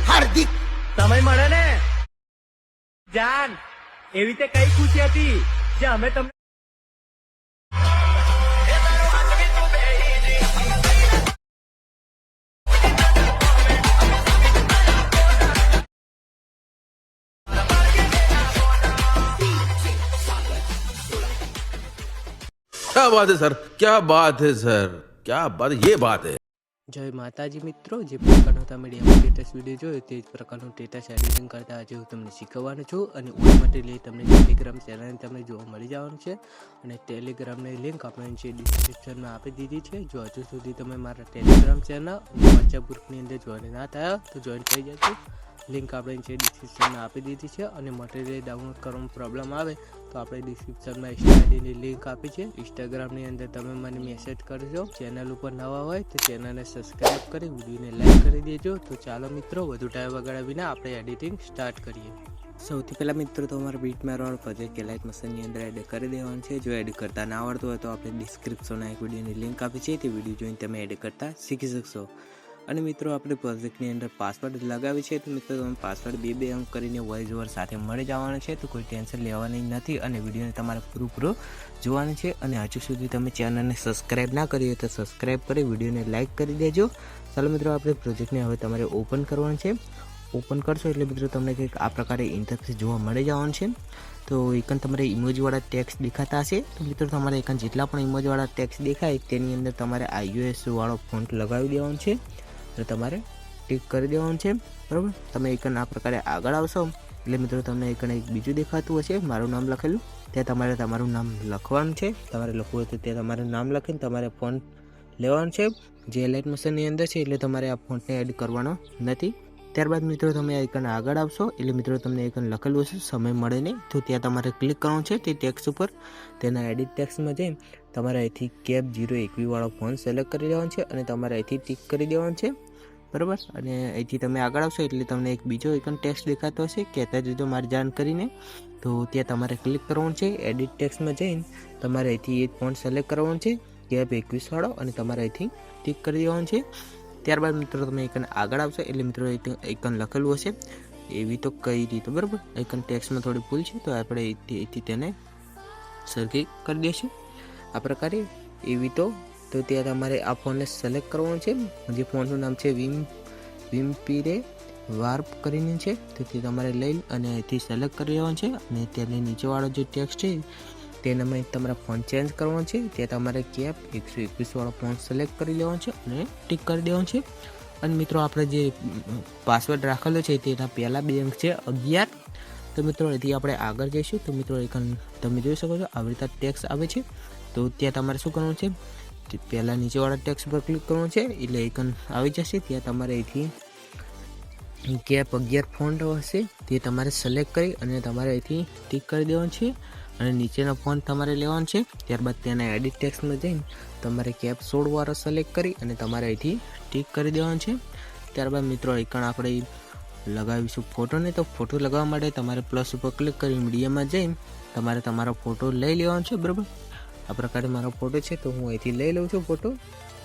હાર્દિક સમય મળે ને જાન એવી તે કઈ ખુશી હતી જે અમે તમને क्या बात है सर, क्या बात है सर, क्या बात, ये बात है। જય માતાજી મિત્રો, જે પ્રકારનો તમે ટેટસ વિડીયો જોયો તે જ પ્રકારનું ટેટસ એડિટિંગ કરતા આજે હું તમને શીખવવાનો છું. અને ઓલ મટીરિયલ તમને ટેલિગ્રામ ચેનલ તમને જોવા મળી જવાનું છે. અને ટેલિગ્રામની લિંક આપણે નીચે ડિસ્ક્રિપ્શનમાં આપી દીધી છે. જો હજુ સુધી તમે મારા ટેલિગ્રામ ચેનલ વોટ્સએપ ગ્રુપની અંદર જોઈન ના થયા તો જોઈન થઈ જજો. લિંક આપણે નીચે ડિસ્ક્રિપ્શનમાં આપી દીધી છે. અને મટીરિયલ ડાઉનલોડ કરવામાં પ્રોબ્લેમ આવે તો આપણે ડિસ્ક્રિપ્શનમાં ઇન્સ્ટાની લિંક આપી છે. ઇન્સ્ટાગ્રામની અંદર તમે મને મેસેજ કરજો. ચેનલ ઉપર નવા હોય તો ચેનલને સબસ્ક્રાઈબ કરી વિડીયોને લાઈક કરી દેજો. તો ચાલો મિત્રો, વધુ ટાઈમ બગાડ્યા વિના આપણે એડિટિંગ સ્ટાર્ટ કરીએ. સૌથી પહેલાં મિત્રો તમારે બીટ મારવાનો પ્રોજેક્ટ લાઇટ મશીનની અંદર એડ કરી દેવાનું છે. જો એડ કરતા ના આવડતું હોય તો આપણે ડિસ્ક્રિપ્શનમાં એક વિડીયોની લિંક આપી છે, તે વિડીયો જોઈને તમે એડ કરતા શીખી શકશો. અને મિત્રો આપણે પ્રોજેક્ટની અંદર પાસવર્ડ લગાવી છે, તો મિત્રો તમે પાસવર્ડ બે અંક કરીને વોઇસ ઓવર સાથે મળી જવાનો છે. તો કોઈ ટેન્શન લેવાની નથી અને વિડીયોને તમારે પૂરું જોવાનું છે. અને હજુ સુધી તમે ચેનલને સબસ્ક્રાઈબ ના કરી હોય તો સબસ્ક્રાઈબ કરી વિડીયોને લાઇક કરી દેજો. ચાલો મિત્રો, આપણે પ્રોજેક્ટને હવે તમારે ઓપન કરવાનું છે. ઓપન કરશો એટલે મિત્રો તમને કંઈક આ પ્રકારે ઇન્ટરફેસ જોવા મળી જવાનું છે. તો એકન તમારે ઇમોજીવાળા ટેક્સ્ટ દેખાતા હશે. તો મિત્રો તમારે એકન જેટલા પણ ઇમોજીવાળા ટેક્સ્ટ દેખાય તેની અંદર તમારે iOS વાળો ફોન્ટ લગાવી દેવાનો છે. તો તમારે ટિક કરી દેવાનું છે, બરાબર. તમે એકન આ પ્રકારે આગળ આવશો એટલે મિત્રો તમને એકન એક બીજું દેખાતું હશે, મારું નામ લખેલું. ત્યાં તમારે તમારું નામ લખવાનું છે. તમારે લખવું હોય તો ત્યાં તમારું નામ લખીને તમારે ફોન્ટ લેવાનું છે. જે લાઇટ મશીનની અંદર છે એટલે તમારે આ ફોન્ટને એડ કરવાનો નથી. ત્યારબાદ મિત્રો તમે એકન આગળ આવશો એટલે મિત્રો તમને એકન લખેલું હશે સમય મળે નહીં, તો ત્યાં તમારે ક્લિક કરવાનું છે તે ટેક્સ્ટ ઉપર. તેના એડિટ ટેક્સ્ટમાં જઈ તમારે અહીંથી કેપ 021 વાળો ફોન સિલેક્ટ કરી દેવાનો છે અને તમારે અહીંથી ટિક કરી દેવાનું છે, બરાબર. અને અહીંથી તમે આગળ આવશો એટલે તમને એક બીજો એકન ટેક્સ્ટ દેખાતો હશે, કહેતા જજો મારી જાણ કરીને. તો ત્યાં તમારે ક્લિક કરવાનું છે. એડિટ ટેક્સ્ટમાં જઈને તમારે અહીંથી એક ફોન્ટ સિલેક્ટ કરવાનું છે, કેપ 21 વાળો, અને તમારે અહીંથી ટિક કરી દેવાનું છે. ત્યારબાદ મિત્રો તમે એકન આગળ આવશો એટલે મિત્રો એકન લખેલું હશે એવી તો કઈ રીતે, બરાબર. એકન ટેક્સ્ટમાં થોડી ભૂલ છે તો આપણે અહીંથી તેને સરખી કરી દઈશું આ પ્રકારે. એવી તો ત્યાં તમારે આ ફોનને સિલેક્ટ કરવાનું છે. જે ફોનનું નામ છે વિમ્પીરે વાર્પ કરીને છે, તો તે તમારે લઈ અને અહીંથી સિલેક્ટ કરી દેવાનું છે. અને તેની નીચેવાળો જે ટેક્સ્ટ છે તેનામાં તમારે ફોન ચેન્જ કરવાનો છે. ત્યાં તમારે કેપ 121 વાળો ફોન સિલેક્ટ કરી લેવાનો છે અને ટિક કરી દેવાનું છે. અને મિત્રો આપણે જે પાસવર્ડ રાખેલો છે તેના પહેલાં બે અંક છે 11. તો મિત્રો અહીંથી આપણે આગળ જઈશું. તો મિત્રો એકન તમે જોઈ શકો છો આવી રીતે ટેક્સ્ટ આવે છે. તો ત્યાં તમારે શું કરવાનું છે, પહેલાં નીચેવાળા ટેક્સ્ટ પર ક્લિક કરવાનું છે એટલે એકન આવી જશે. ત્યાં તમારે અહીંથી કેપ 11 ફોન્ટ હશે તે તમારે સિલેક્ટ કરી અને તમારે અહીંથી ટિક કરી દેવાનું છે. અને નીચેનો ફોન્ટ તમારે લેવાનો છે. ત્યારબાદ તેના એડિટ ટેક્સ્ટમાં જઈને તમારે કેપ 16 વાળો સિલેક્ટ કરી અને તમારે અહીંથી ટિક કરી દેવાનું છે. ત્યારબાદ મિત્રો એકણ આપણે લગાવીશું ફોટોને. તો ફોટો લગાવવા માટે તમારે પ્લસ ઉપર ક્લિક કરી મીડિયામાં જઈને તમારે તમારો ફોટો લઈ લેવાનો છે, બરાબર. આ પ્રકારે મારો ફોટો છે તો હું અહીંથી લઈ લઉં છું ફોટો.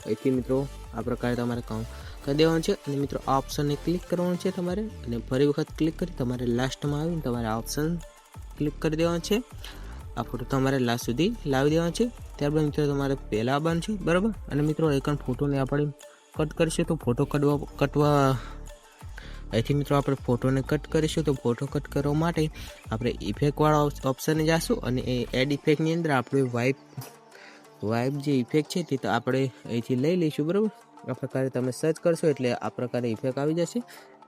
અહીંથી મિત્રો આ પ્રકારે તમારે કામ કરી દેવાનું છે. અને મિત્રો આ ઓપ્શનને ક્લિક કરવાનું છે તમારે, અને ફરી વખત ક્લિક કરી તમારે લાસ્ટમાં આવીને તમારે આ ઓપ્શન ક્લિક કરી દેવાનું છે. આ ફોટો તમારે લાસ્ટ સુધી લાવી દેવાનો છે. ત્યારબાદ મિત્રો તમારે પહેલાં આવવાનું છે, બરાબર. અને મિત્રો એકણ ફોટોને આપણે કટ કરીશું તો ફોટો કટવા અહીંથી મિત્રો આપણે ફોટોને કટ કરીશું. તો ફોટો કટ કરવા માટે આપણે ઇફેક્ટવાળા ઓપ્શને જઈશું અને એ એડ ઇફેક્ટની અંદર આપણે વાઇપ જે ઇફેક્ટ છે તે તો આપણે અહીંથી લઈ લઈશું, બરાબર. આ પ્રકારે તમે સર્ચ કરશો એટલે આ પ્રકારે ઇફેક્ટ આવી જશે.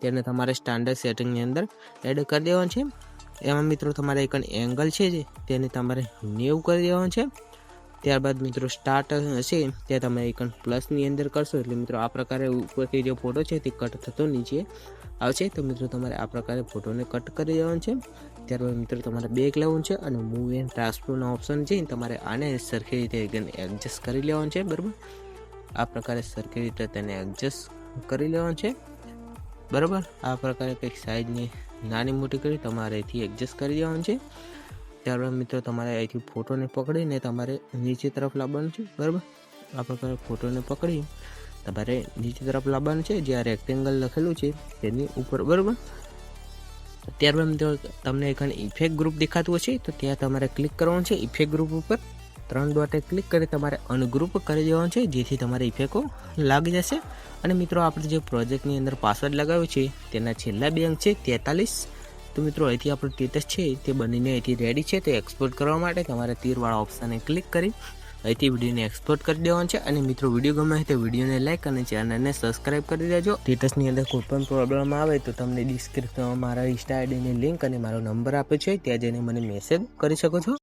તેને તમારે સ્ટાન્ડર્ડ સેટિંગની અંદર એડ કરી દેવાનું છે. એમાં મિત્રો તમારે એક એંગલ છે તેને તમારે 90 કરી દેવાનું છે. ત્યારબાદ મિત્રો સ્ટાર્ટ હશે ત્યાં તમે એક પ્લસની અંદર કરશો એટલે મિત્રો આ પ્રકારે ઉપરથી જે ફોટો છે તે કટ થતો નીચે આવશે. તો મિત્રો તમારે આ પ્રકારે ફોટોને કટ કરી દેવાનું છે. ત્યારબાદ મિત્રો તમારે બેક લેવાનું છે અને મૂવ એન્ડ ટ્રાન્સફરનો ઓપ્શન છે. તમારે આને સરખી રીતે એડજસ્ટ કરી લેવાનું છે, બરાબર. આ પ્રકારે સરખી રીતે તેને એડજસ્ટ કરી લેવાનું છે, બરાબર. આ પ્રકારે કંઈક સાઈઝની નાની મોટી કરી તમારે એથી એડજસ્ટ કરી દેવાનું છે. ત્યારબાદ મિત્રો તમારે અહીંથી ફોટોને પકડીને તમારે નીચે તરફ લાવવાનું છે, બરાબર. આ પ્રકારે ફોટોને પકડી તમારે નીચે તરફ લાવવાનું છે, જ્યાં રેક્ટેંગલ લખેલું છે તેની ઉપર, બરાબર. ત્યારબાદ મિત્રો તમને એક ઇફેક્ટ ગ્રુપ દેખાતું હશે તો ત્યાં તમારે ક્લિક કરવાનું છે. ઇફેક્ટ ગ્રુપ ઉપર 3 ડોટે ક્લિક કરી તમારે અનગ્રુપ કરી દેવાનું છે, જેથી તમારે ઇફેક્ટો લાગી જશે. અને મિત્રો આપણે જે પ્રોજેક્ટની અંદર પાસવર્ડ લગાવ્યો છે તેના છેલ્લા 2 અંક છે 43. તો મિત્રો અહીંથી આપણું સ્ટેટસ છે તે બનીને અહીંથી રેડી છે. તો એક્સપોર્ટ કરવા માટે તમારે તીરવાળા ઓપ્શનને ક્લિક કરી અહીંથી વિડીયોને એક્સપોર્ટ કરી દેવાનું છે. અને મિત્રો વિડીયો ગમે તો વિડીયોને લાઈક અને ચેનલને સબસ્ક્રાઈબ કરી દેજો. સ્ટેટસની અંદર કોઈ પણ પ્રોબ્લેમ આવે તો તમને ડિસ્ક્રિપ્શનમાં મારા ઇન્સ્ટા આઈડીની લિંક અને મારો નંબર આપ્યો છે, ત્યાં જઈને મને મેસેજ કરી શકો છો.